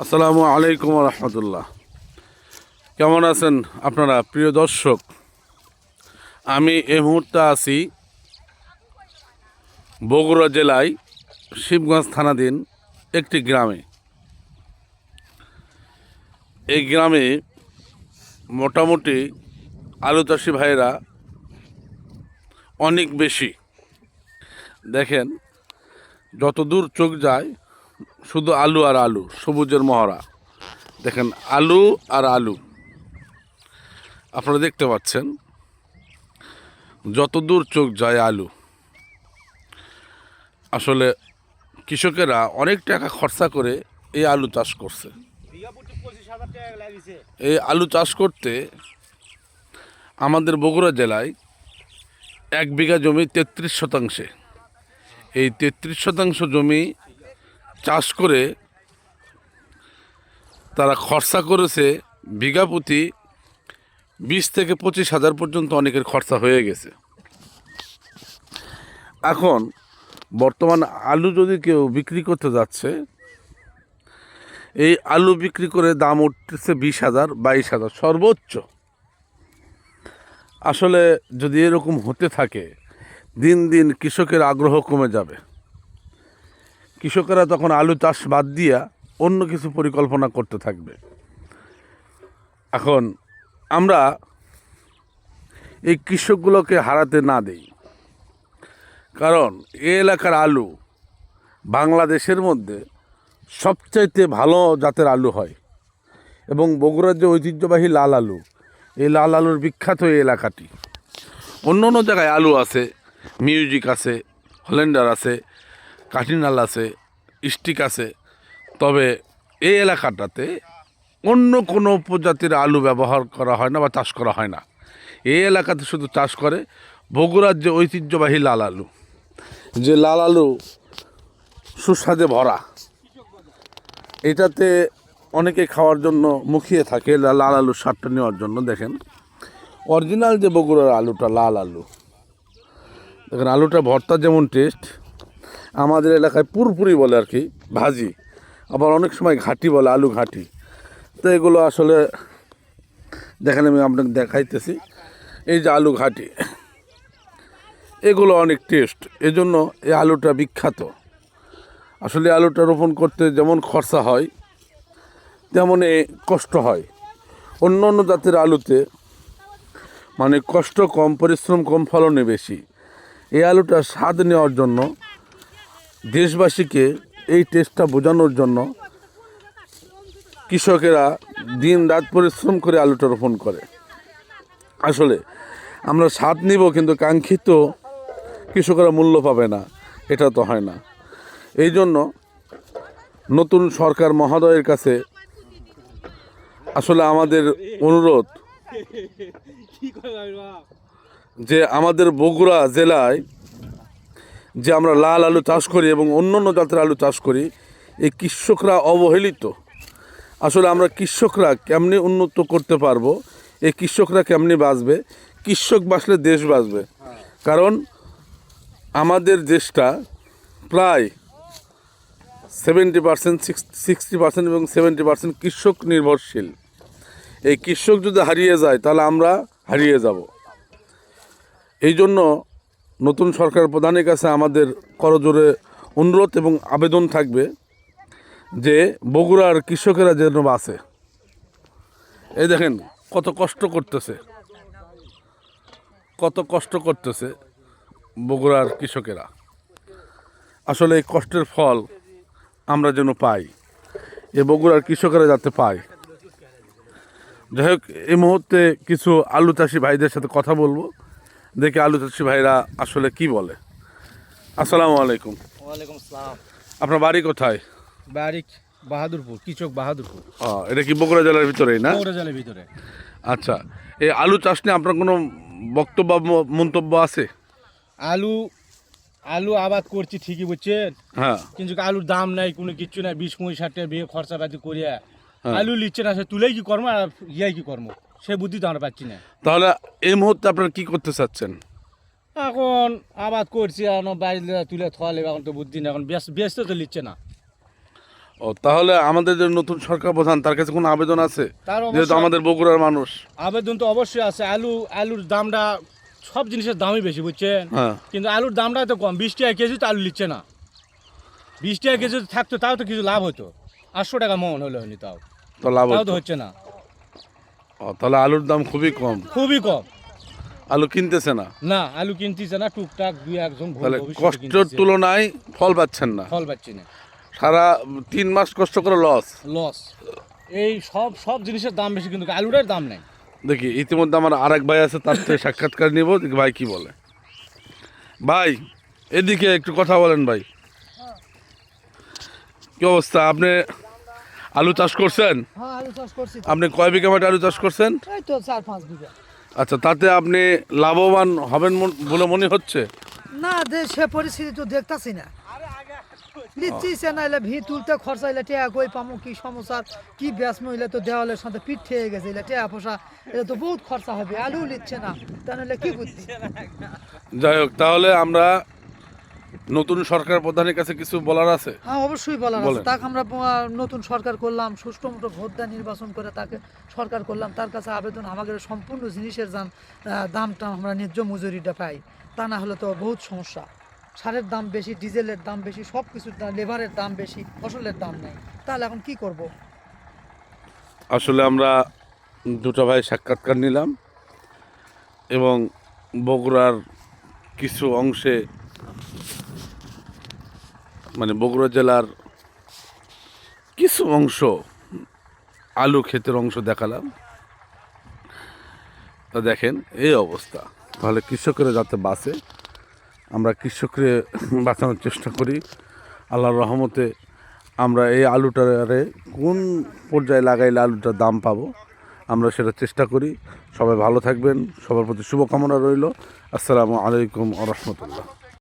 আসসালামু আলাইকুম রহমতুল্লাহ। কেমন আছেন আপনারা প্রিয় দর্শক? আমি এই মুহূর্তে আছি বগুড়া জেলায় শিবগঞ্জ থানাধীন একটি গ্রামে। এই গ্রামে মোটামুটি আলু চাষি ভাইয়েরা অনেক বেশি। দেখেন, যত দূর চোখ যায় শুধু আলু আর আলু, সবুজের মহড়া। দেখেন, আলু আর আলু আপনারা দেখতে পাচ্ছেন, যত দূর চোখ যায় আলু। আসলে কৃষকেরা অনেক টাকা খরচা করে এই আলু চাষ করছে। এই আলু চাষ করতে আমাদের বগুড়া জেলায় 1 বিঘা জমি 33 শতাংশে, এই 33 শতাংশ জমি চাষ করে তারা খরচা করেছে বিঘা প্রতি 20 থেকে 25 হাজার পর্যন্ত অনেকের খরচা হয়ে গেছে। এখন বর্তমান আলু যদি কেউ বিক্রি করতে যাচ্ছে, এই আলু বিক্রি করে দাম উঠতেছে 20,000, 22,000 সর্বোচ্চ। আসলে যদি এরকম হতে থাকে, দিন দিন কৃষকের আগ্রহ কমে যাবে। কৃষকেরা তখন আলু চাষ বাদ দিয়া অন্য কিছু পরিকল্পনা করতে থাকবে। এখন আমরা এই কৃষকগুলোকে হারাতে না দেই, কারণ এ এলাকার আলু বাংলাদেশের মধ্যে সবচাইতে ভালো জাতের আলু হয়। এবং বগুড়ার যে ঐতিহ্যবাহী লাল আলু, এই লাল আলুর বিখ্যাত এই এলাকাটি। অন্য অন্য জায়গায় আলু আছে, মিউজিক আছে, হল্যান্ডার আছে, কাঠিনাল আছে, স্টিক আছে, তবে এই এলাকাটাতে অন্য কোনো উপজাতির আলু ব্যবহার করা হয় না বা চাষ করা হয় না। এই এলাকাতে শুধু চাষ করে বগুড়ার যে ঐতিহ্যবাহী লাল আলু, যে লাল আলু সুস্বাদে ভরা। এটাতে অনেকে খাওয়ার জন্য মুখিয়ে থাকে, লাল আলুর স্বাদটা নেওয়ার জন্য। দেখেন, অরিজিনাল যে বগুড়ার আলুটা, লাল আলু, দেখেন আলুটা ভর্তা যেমন টেস্ট, আমাদের এলাকায় পুরপুরি বলে আর কি, ভাজি, আবার অনেক সময় ঘাটি বলে, আলু ঘাটি। তো এগুলো আসলে দেখেন, আমি আপনাকে দেখাইতেছি, এই যে আলু ঘাটি, এগুলো অনেক টেস্ট, এজন্য এই আলুটা বিখ্যাত। আসলে আলুটা রোপণ করতে যেমন খরচা হয়, তেমনই কষ্ট হয়। অন্য অন্য জাতের আলুতে মানে কষ্ট কম, পরিশ্রম কম, ফলনে বেশি। এই আলুটা স্বাদ নেওয়ার জন্য, দেশবাসীকে এই টেস্টটা বোঝানোর জন্য কৃষকেরা দিন রাত পরিশ্রম করে আলুটা রোপণ করে। আসলে আমরা স্বাদ নিব, কিন্তু কাঙ্ক্ষিত কৃষকরা মূল্য পাবে না, এটা তো হয় না। এই জন্য নতুন সরকার মহোদয়ের কাছে আসলে আমাদের অনুরোধ যে আমাদের বগুড়া জেলায় যে আমরা লাল আলু চাষ করি এবং অন্য অন্য জাতের আলু চাষ করি, এই কৃষকরা অবহেলিত। আসলে আমরা কৃষকরা কেমনি উন্নত করতে পারবো, এই কৃষকরা কেমনি বাঁচবে, কৃষক বাঁচলে দেশ বাঁচবে। কারণ আমাদের দেশটা প্রায় 70%, 60% এবং 70% কৃষক নির্ভরশীল। এই কৃষক যদি হারিয়ে যায়, তাহলে আমরা হারিয়ে যাব। এই জন্য নতুন সরকার প্রধানের কাছে আমাদের করজোরে অনুরোধ এবং আবেদন থাকবে যে বগুড়ার কৃষকেরা যেন বাঁচে। এই দেখেন কত কষ্ট করতেছে, কত কষ্ট করতেছে বগুড়ার কৃষকেরা। আসলে এই কষ্টের ফল আমরা যেন পাই, এই বগুড়ার কৃষকেরা যাতে পায়। যাই হোক, এই মুহূর্তে কিছু আলু চাষি ভাইদের সাথে কথা বলবো, দেখে আলু চাষি ভাইরা আসলে কি বলে। আসসালামু আলাইকুম। ওয়ালাইকুম আসসালাম। আপনার বাড়ি কোথায়? বাড়ি বাহাদুরপুর, কিচক বাহাদুরপুর, এটা কি বগুড়া জেলার ভিতরেই না? বগুড়া জেলার ভিতরে। আচ্ছা, এই আলু চাষ নিয়ে আপনার কোনো বক্তব্য মন্তব্য আছে? আলু আলু আবাদ করছি ঠিকই, বুঝছেন, হ্যাঁ, কিন্তু আলুর দাম নাই, কোনো কিচ্ছু নাই। 20-25 টাকা বিয়ে খরচাপাতি করিয়া হ্যাঁ। আলু লিচ্ছে না, সে তুলেই কি কর্ম আর ইয়াই কি কর্ম, সে বুদ্ধি তো আমরা পাচ্ছি না। তাহলে এই মুহূর্তে আপনারা কি করতে চাচ্ছেন? এখন আবাদ করছি, এখন বাইরে তুলে থলে, এখন তো বুদ্ধি না, এখন ব্যস্ত তো লিচ্ছে না। ও তাহলে আমাদের যে নতুন সরকার প্রধান তার কাছে কোনো আবেদন আছে? তার যেহেতু অবশ্যই আমাদের বগুড়ার মানুষ। আবেদন তো অবশ্যই আছে। আলুর দামটা সব জিনিসের দামই বেশি, বুঝছেন? হ্যাঁ। কিন্তু আলুর দামটা তো কম, 20 টাকা কেজি তো আলু নিচ্ছে না। 20 টাকা কেজি যদি থাকতো তাও তো কিছু লাভ হতো। 800 টাকা মন হলে হয়নি, তাও তো লাভ তাও হতো। তো হচ্ছে না, ও তাহলে আলুর দাম খুবই কম, খুবই কম। আলু কিনতেছে না। না, আলু কিনতেছে না, টুকটাক দুই একজন তাহলে ভবিষ্যতে কষ্টের কিনতেছে। তুলনায় ফল পাচ্ছেন না, ফল পাচ্ছি না, সারা 3 মাস কষ্ট করে লস। লস। এই সব জিনিসের দাম বেশি, কিন্তু আলুটার দাম নেই। দেখি ইতিমধ্যে আমার আরেক ভাই আছে, তার থেকে সাক্ষাৎকার নিব, দেখি ভাই কি বলে। ভাই এদিকে একটু কথা বলেন ভাই, কি অবস্থা? আপনি আলু চাষ করছেন? হ্যাঁ, আলু চাষ করছি তো। আপনি কয় বিঘা মাঠে আলু চাষ করছেন? এই তো 4-5 বিঘা। আচ্ছা, তাতে আপনি লাভবান হবেন বলে মনে হচ্ছে? না, সে পরিস্থিতি তো দেখতাছি না। লিচ্ছি সে নাইলে ভি তুলতে খরচা হইলে টেয়া কই পামু, কি সমস্যা, কি ব্যাস মহিলা তো দেওয়ালের সাথে পিঠ খেয়ে গেছে, এটা টেয়া পোষা, এটা তো বহুত খরচা হবে, আলু লিচ্ছে না, তা নাহলে কি বুদ্ধি। যাই হোক, তাহলে আমরা নতুন সরকার প্রধানের কাছে কিছু বলার আছে? হ্যাঁ, অবশ্যই বলার আছে। বলেন। তাকে আমরা নতুন সরকার করলাম, সুষ্ঠু মতো ভোট দিয়ে নির্বাচন করে তাকে সরকার করলাম, তার কাছে আবেদন আমাদের সম্পূর্ণ জিনিসের দামটা আমরা ন্যায্য মজুরিটা পাই, তা না হলে তো বহুত সমস্যা। সারের দাম বেশি, ডিজেলের দাম বেশি, সব কিছুর দাম, লেবারের দাম বেশি, ফসলের দাম নেই, তাহলে এখন কি করব? আসলে আমরা দুটো ভাই সাক্ষাৎকার নিলাম এবং বগুড়ার কিছু অংশে, মানে বগুড়া জেলার কিছু অংশ আলু ক্ষেতের অংশ দেখালাম। তা দেখেন এই অবস্থা, তাহলে কৃষকেরা যাতে বাঁচে, আমরা কৃষকরে বাঁচানোর চেষ্টা করি। আল্লাহর রহমতে আমরা এই আলুটারে কোন পর্যায়ে লাগাইলে আলুটার দাম পাবো, আমরা সেটা চেষ্টা করি। সবাই ভালো থাকবেন, সবার প্রতি শুভকামনা রইল। আসসালামু আলাইকুম ওয়া রাহমাতুল্লাহ।